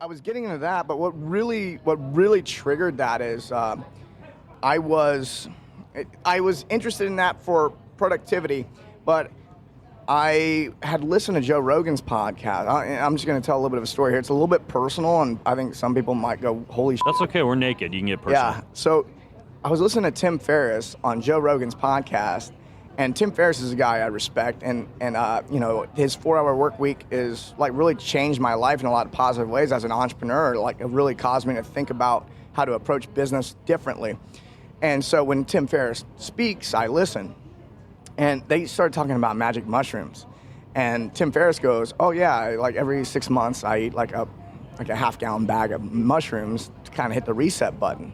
I was getting into that, but what really triggered that is I was interested in that for productivity, but I had listened to Joe Rogan's podcast. I'm just going to tell a little bit of a story here. It's a little bit personal, and I think some people might go, holy shit. That's okay. We're naked. You can get personal. Yeah. So I was listening to Tim Ferriss on Joe Rogan's podcast, and Tim Ferriss is a guy I respect, and you know, his 4-hour work week is like really changed my life in a lot of positive ways as an entrepreneur. Like it really caused me to think about how to approach business differently. And so when Tim Ferriss speaks, I listen. And they started talking about magic mushrooms. And Tim Ferriss goes, oh yeah, like every 6 months I eat like a half-gallon bag of mushrooms to kind of hit the reset button.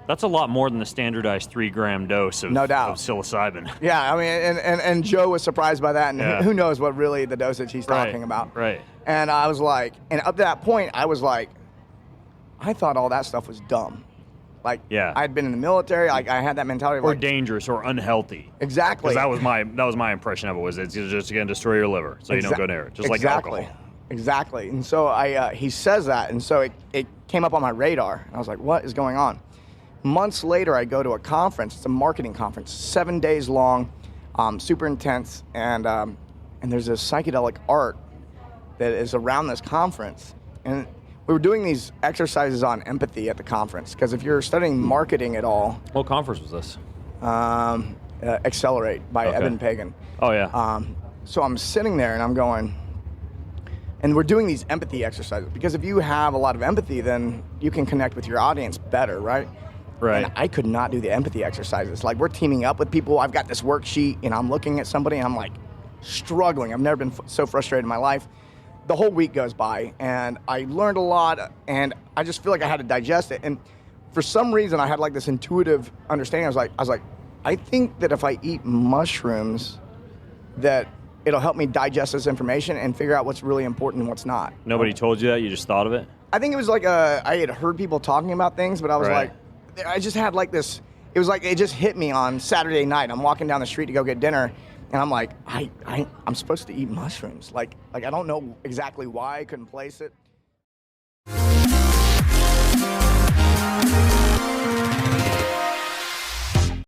That's a lot more than the standardized 3-gram dose of, no doubt. of psilocybin. Yeah, I mean, and Joe was surprised by that, and Yeah. who knows what really the dosage he's talking about. Right. And I was like, and up to that point, I was like, I thought all that stuff was dumb. Like, Yeah. I'd been in the military, like I had that mentality of Or like, dangerous or unhealthy. exactly. Because that was my impression of it, was it's just going to destroy your liver, so you don't go near it. Just like alcohol. Exactly. And so he says that, and so it came up on my radar, and I was like, what is going on? Months later, I go to a conference. It's a marketing conference, 7 days long, super intense, and there's this psychedelic art that is around this conference. And we were doing these exercises on empathy at the conference, because if you're studying marketing at all... What conference was this? Accelerate by Evan Pagan. Oh, yeah. So I'm sitting there, and I'm going... And we're doing these empathy exercises, because if you have a lot of empathy, then you can connect with your audience better, right? Right. And I could not do the empathy exercises. Like, we're teaming up with people. I've got this worksheet, and I'm looking at somebody, and I'm like struggling. I've never been so frustrated in my life. The whole week goes by, and I learned a lot, and I just feel like I had to digest it. And for some reason, I had like this intuitive understanding. I was like, I think that if I eat mushrooms, that it'll help me digest this information and figure out what's really important and what's not. Nobody told you that? You just thought of it? I think it was like I had heard people talking about things, but I was like, I just had like this, it was like it just hit me on Saturday night. I'm walking down the street to go get dinner, and I'm like, I'm supposed to eat mushrooms. Like I don't know exactly why, I couldn't place it.